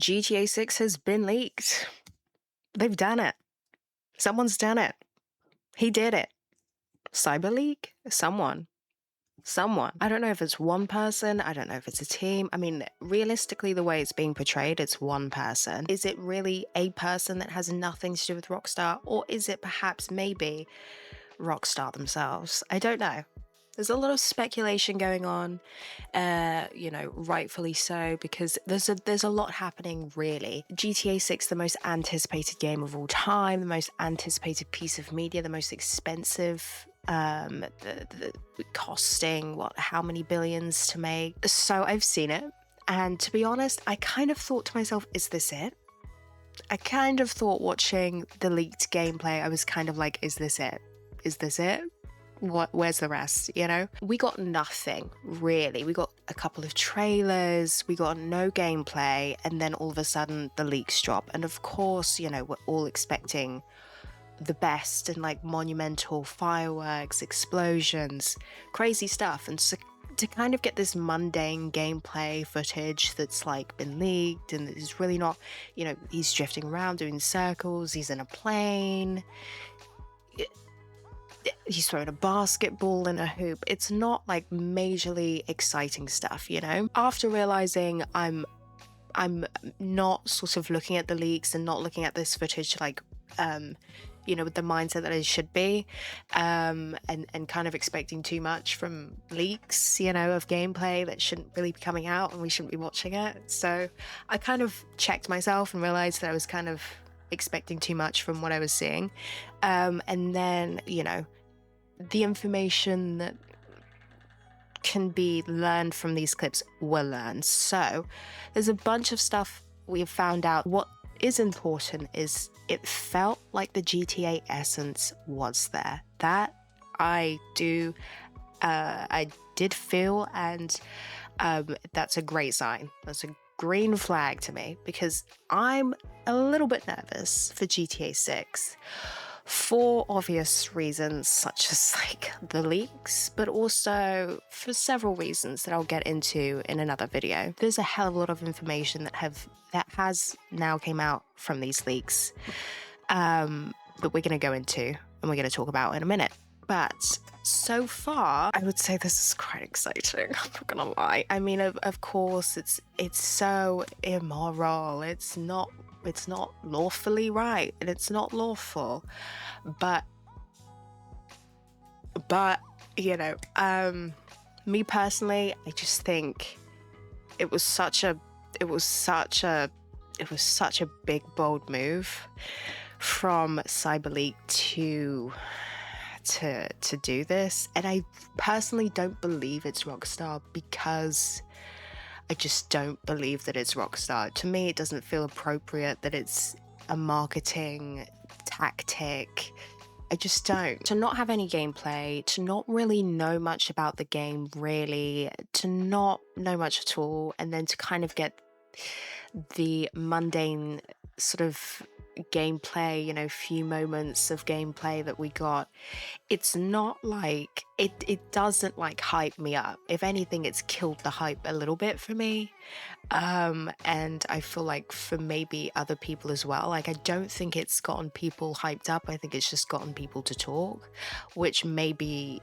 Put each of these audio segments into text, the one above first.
GTA 6 has been leaked. They've done it. Someone's done it. He did it. Cyber leak? Someone. I don't know if it's one person. I don't know if it's a team. I mean, realistically, the way it's being portrayed, it's one person. Is it really a person that has nothing to do with Rockstar? Or is it perhaps maybe Rockstar themselves? I don't know. There's a lot of speculation going on, rightfully so, because there's a lot happening, really. GTA 6, the most anticipated game of all time, the most anticipated piece of media, the most expensive, the costing, how many billions to make. So I've seen it, and to be honest, I kind of thought to myself, is this it? I kind of thought watching the leaked gameplay, I was kind of like, is this it? Is this it? Where's the rest, We got nothing, really. We got a couple of trailers, we got no gameplay, and then all of a sudden the leaks drop. And of course, we're all expecting the best and like monumental fireworks, explosions, crazy stuff. And so to kind of get this mundane gameplay footage that's like been leaked and is really not, he's drifting around doing circles, he's in a plane, he's throwing a basketball in a hoop. It's not like majorly exciting stuff, After realizing I'm not sort of looking at the leaks and not looking at this footage like with the mindset that I should be, and kind of expecting too much from leaks, of gameplay that shouldn't really be coming out and we shouldn't be watching it. So I kind of checked myself and realized that I was kind of expecting too much from what I was seeing. And then, the information that can be learned from these clips were learned. So there's a bunch of stuff we have found out. What is important is it felt like the GTA essence was there. That I did feel, and that's a great sign. That's a green flag to me, because I'm a little bit nervous for GTA 6 for obvious reasons, such as like the leaks, but also for several reasons that I'll get into in another video. There's a hell of a lot of information that has now came out from these leaks, that we're going to go into and we're going to talk about in a minute. But so far, I would say this is quite exciting. I'm not gonna lie. I mean, of course, it's so immoral. It's not lawfully right, and it's not lawful. But me personally, I just think it was such a big, bold move from CyberLeak to do this. And I personally don't believe it's Rockstar, because I just don't believe that it's Rockstar. To me, it doesn't feel appropriate that it's a marketing tactic. I just don't. To not have any gameplay, to not really know much about the game, really, to not know much at all, and then to kind of get the mundane sort of gameplay, few moments of gameplay that we got. It's not like it doesn't like hype me up. If anything, it's killed the hype a little bit for me, and I feel like for maybe other people as well. Like, I don't think it's gotten people hyped up. I think it's just gotten people to talk, which may be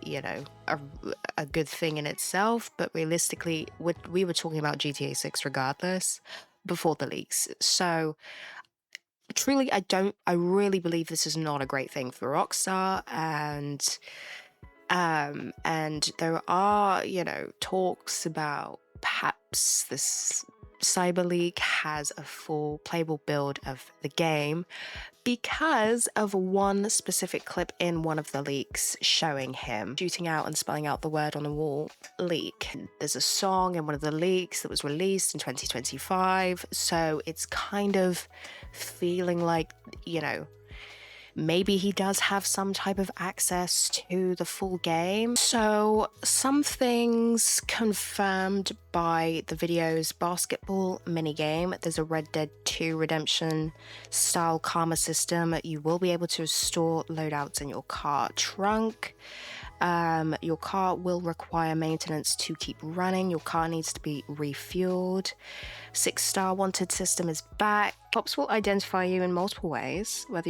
a good thing in itself. But realistically, we were talking about GTA 6 regardless before the leaks. So truly, I really believe this is not a great thing for Rockstar, and there are, talks about perhaps this CyberLeak has a full playable build of the game because of one specific clip in one of the leaks showing him shooting out and spelling out the word on the wall, leak. There's a song in one of the leaks that was released in 2025, so it's kind of feeling like, maybe he does have some type of access to the full game. So some things confirmed by the video's basketball minigame. There's a Red Dead 2 Redemption style karma system. You will be able to restore loadouts in your car trunk. Your car will require maintenance to keep running. Your car needs to be refueled. 6-star wanted system is back. Cops will identify you in multiple ways, whether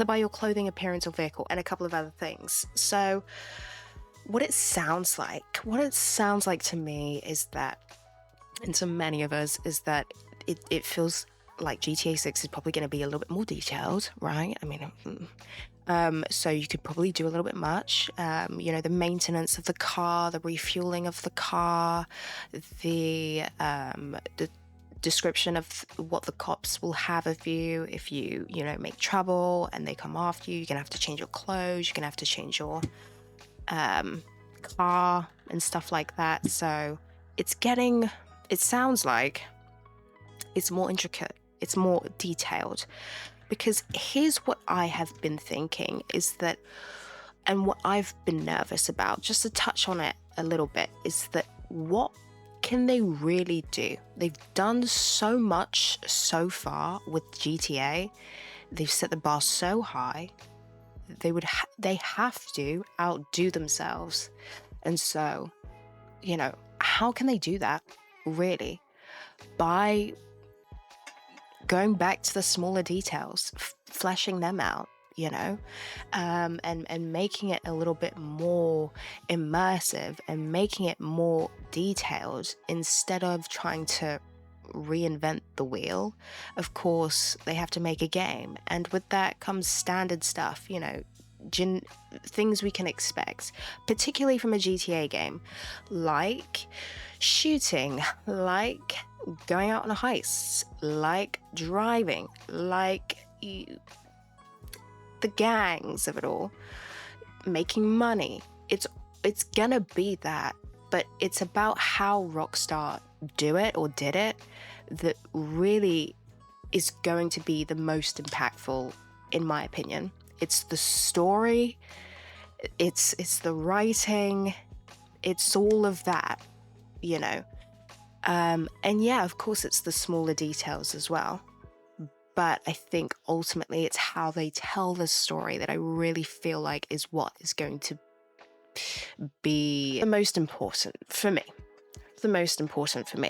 by your clothing, appearance, or vehicle, and a couple of other things. So what it sounds like to me is that, and to many of us, is that it feels like GTA 6 is probably going to be a little bit more detailed, right? I mean, so you could probably do a little bit much. The maintenance of the car, the refueling of the car, the description of what the cops will have of you if you make trouble and they come after you. You're gonna have to change your clothes. You're gonna have to change your car and stuff like that. So it sounds like it's more intricate. It's more detailed. Because here's what I have been thinking is that, and what I've been nervous about, just to touch on it a little bit, is that what can they really do? They've done so much so far with GTA. They've set the bar so high. They have to outdo themselves. And so, how can they do that, really? By going back to the smaller details, fleshing them out, and making it a little bit more immersive and making it more detailed instead of trying to reinvent the wheel. Of course, they have to make a game, and with that comes standard stuff, things we can expect, particularly from a GTA game, like shooting, like going out on heists, like driving, like the gangs of it all, making money. It's gonna be that, but it's about how Rockstar do it or did it that really is going to be the most impactful, in my opinion. It's the story, it's the writing, it's all of that, and yeah, of course it's the smaller details as well. But I think ultimately it's how they tell the story that I really feel like is what is going to be the most important for me.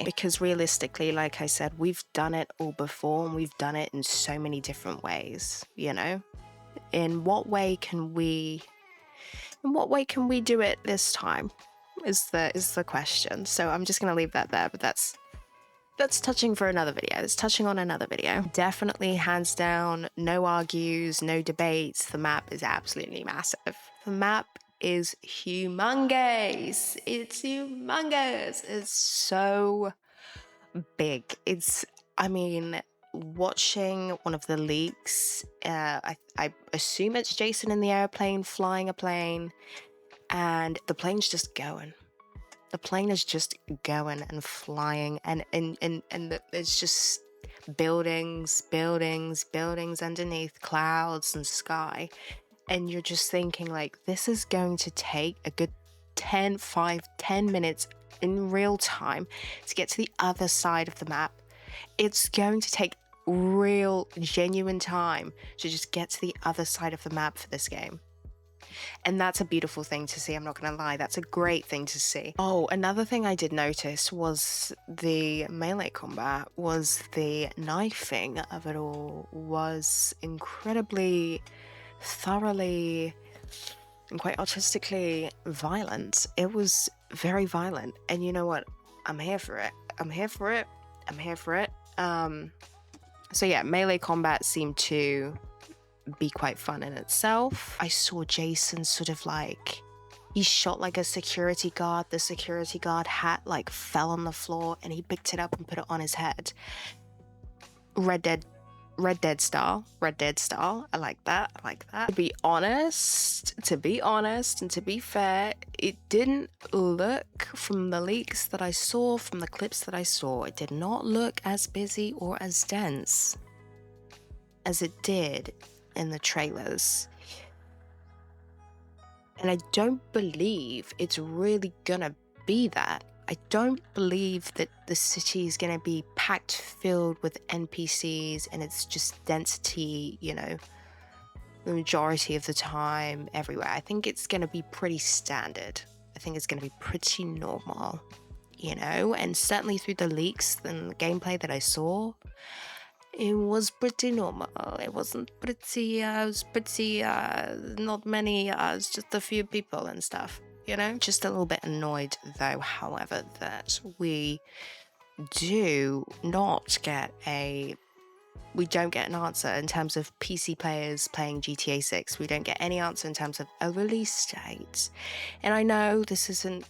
Because realistically, like I said, we've done it all before, and we've done it in so many different ways, In what way can we do it this time is the question. So I'm just going to leave that there, but that's touching on another video. Definitely, hands down, no argues, no debates. The map is absolutely massive. The map is humongous. It's humongous. It's so big. Watching one of the leaks, I assume it's Jason in the airplane flying a plane, and the plane's just going. The plane is just going and flying, and it's just buildings underneath, clouds and sky, and you're just thinking like, this is going to take a good 10 minutes in real time to get to the other side of the map. It's going to take real, genuine time to just get to the other side of the map for this game. And that's a beautiful thing to see, I'm not gonna lie. That's a great thing to see. Oh, another thing I did notice was the melee combat, was the knifing of it all was incredibly, thoroughly, and quite artistically violent. It was very violent, and you know what? I'm here for it. So yeah, melee combat seemed to be quite fun in itself. I saw Jason sort of like, he shot like a security guard. The security guard hat like fell on the floor, and he picked it up and put it on his head. Red Dead style. I like that. To be honest, and to be fair, it didn't look, from the leaks that I saw, from the clips that I saw, it did not look as busy or as dense as it did in the trailers. And I don't believe it's really gonna be that. I don't believe that the city is gonna be packed, filled with NPCs, and it's just density, the majority of the time everywhere. I think it's going to be pretty standard. I think it's going to be pretty normal, you know, and certainly through the leaks and the gameplay that I saw, it was pretty normal. It wasn't pretty, it was pretty, not many, it's just a few people and stuff, you know? Just a little bit annoyed though, however, that we don't get an answer in terms of PC players playing GTA 6. We don't get any answer in terms of a release date. And I know this isn't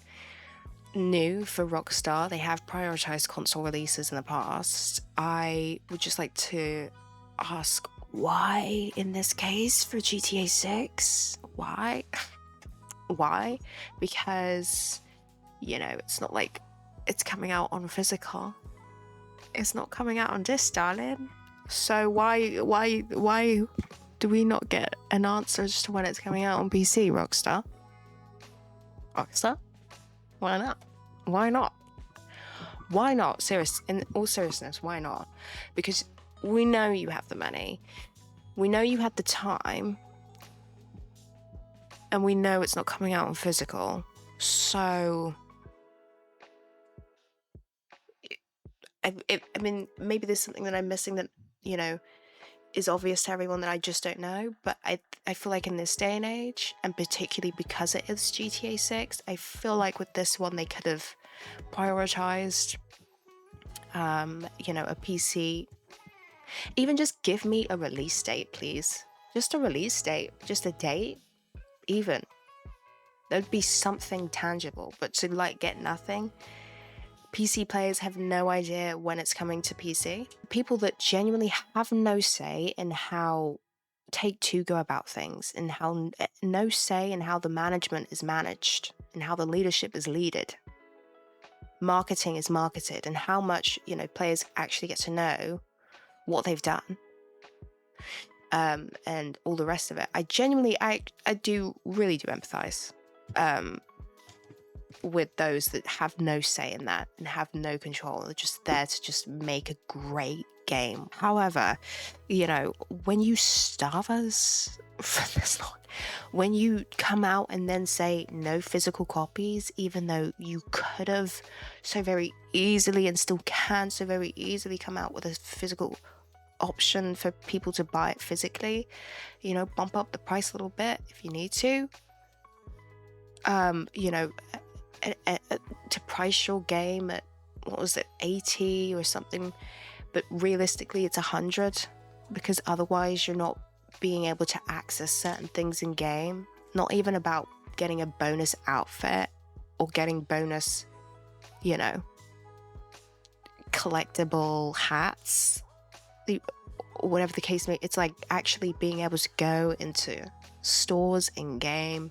new for Rockstar. They have prioritized console releases in the past. I would just like to ask why in this case for GTA 6? Why? Why? Because, you know, it's not like it's coming out on physical. It's not coming out on disc, darling. So why do we not get an answer as to when it's coming out on PC, Rockstar? Rockstar? Why not? Why not? Why not? In all seriousness, why not? Because we know you have the money. We know you had the time. And we know it's not coming out on physical. So I mean, maybe there's something that I'm missing that, you know, is obvious to everyone that I just don't know. But I feel like in this day and age, and particularly because it is GTA 6, I feel like with this one they could have prioritized, you know, a PC. Even just give me a release date, please. Just a release date, just a date, even. There'd be something tangible, but to like get nothing. PC players have no idea when it's coming to PC. People that genuinely have no say in how Take-Two go about things, and how no say in how the management is managed, and how the leadership is leaded. Marketing is marketed, and how much, you know, players actually get to know what they've done. And all the rest of it. I genuinely, I really do empathize with those that have no say in that and have no control. They're just there to just make a great game. However, you know, when you starve us from this lot, when you come out and then say no physical copies, even though you could have so very easily and still can so very easily come out with a physical option for people to buy it physically, you know, bump up the price a little bit if you need to, you know, to price your game at, what was it, 80 or something, but realistically it's 100, because otherwise you're not being able to access certain things in game. Not even about getting a bonus outfit or getting bonus, you know, collectible hats, whatever the case may be. It's like actually being able to go into stores in game,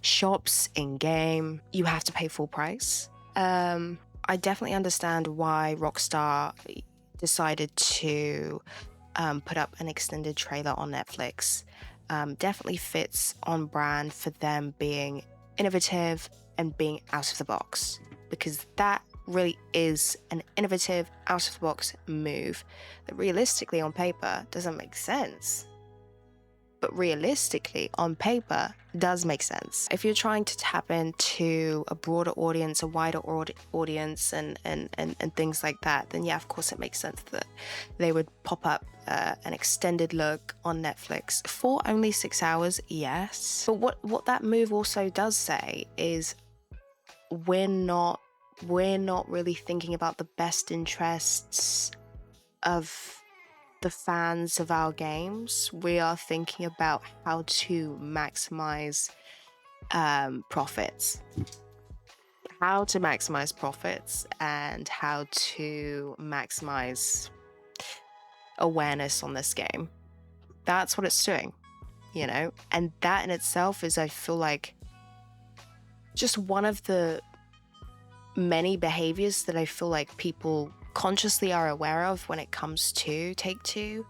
shops in game. You have to pay full price. I definitely understand why Rockstar decided to put up an extended trailer on Netflix. Definitely fits on brand for them being innovative and being out of the box, because that really is an innovative out of the box move that realistically on paper doesn't make sense, but realistically on paper does make sense. If you're trying to tap into a broader audience, a wider audience and things like that, then yeah, of course it makes sense that they would pop up an extended look on Netflix for only 6 hours, yes. But what that move also does say is we're not really thinking about the best interests of the fans of our games. We are thinking about how to maximize profits. How to maximize profits and how to maximize awareness on this game. That's what it's doing, you know? And that in itself is, I feel like, just one of the many behaviors that I feel like people consciously are aware of when it comes to Take-Two,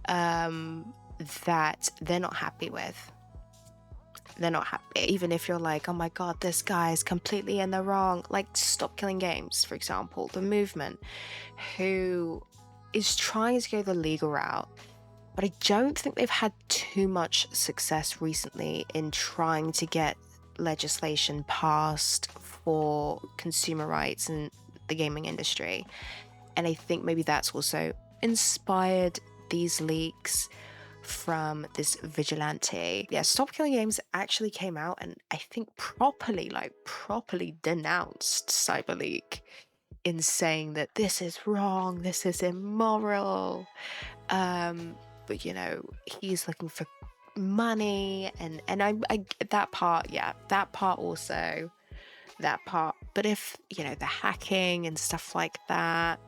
that they're not happy with. They're not happy. Even if you're like, oh my god, this guy is completely in the wrong. Like Stop Killing Games, for example, the movement, who is trying to go the legal route, but I don't think they've had too much success recently in trying to get legislation passed for consumer rights in the gaming industry. And I think maybe that's also inspired these leaks from this vigilante. Yeah, Stop Killing Games actually came out and I think properly denounced CyberLeak in saying that this is wrong, this is immoral. But you know, he's looking for money, and I that part, yeah, that part also, that part. But if you know the hacking and stuff like that,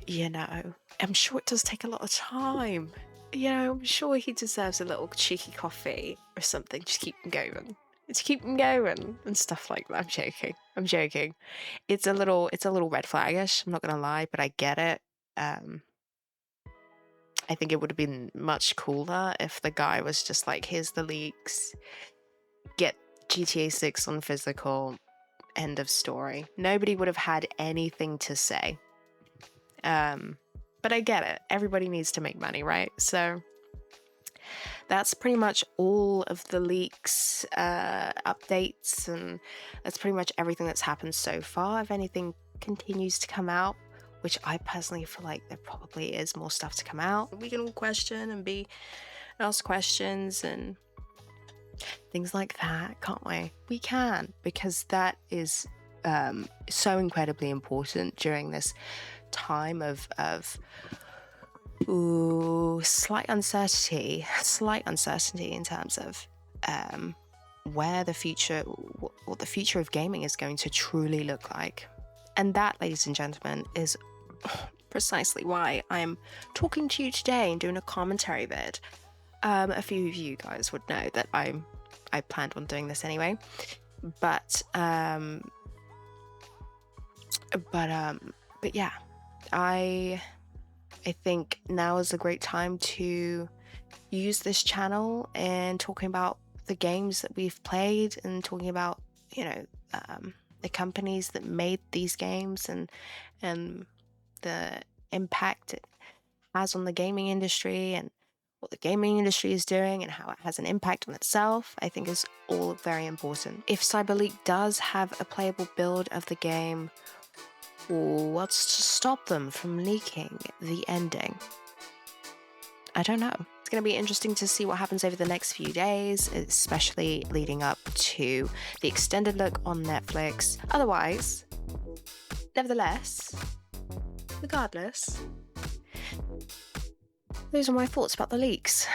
you know, I'm sure it does take a lot of time. You know, I'm sure he deserves a little cheeky coffee or something. Just keep him going. To keep him going and stuff like that. I'm joking. It's a little red flaggish. I'm not gonna lie, but I get it. I think it would have been much cooler if the guy was just like, here's the leaks, get GTA 6 on physical, end of story. Nobody would have had anything to say. But I get it. Everybody needs to make money, right? So that's pretty much all of the leaks, updates, and that's pretty much everything that's happened so far. If anything continues to come out, which I personally feel like there probably is more stuff to come out, we can all question and ask questions and things like that, can't we? We can, because that is so incredibly important during this time of slight uncertainty in terms of where the future, what the future of gaming is going to truly look like. And that, ladies and gentlemen, is precisely why I'm talking to you today and doing a commentary vid. A few of you guys would know that I planned on doing this anyway, but yeah, I think now is a great time to use this channel and talking about the games that we've played and talking about, you know, the companies that made these games and the impact it has on the gaming industry and what the gaming industry is doing and how it has an impact on itself, I think is all very important. If CyberLeak does have a playable build of the game, what's to stop them from leaking the ending? I don't know. It's going to be interesting to see what happens over the next few days, especially leading up to the extended look on Netflix. Otherwise, nevertheless, regardless, those are my thoughts about the leaks.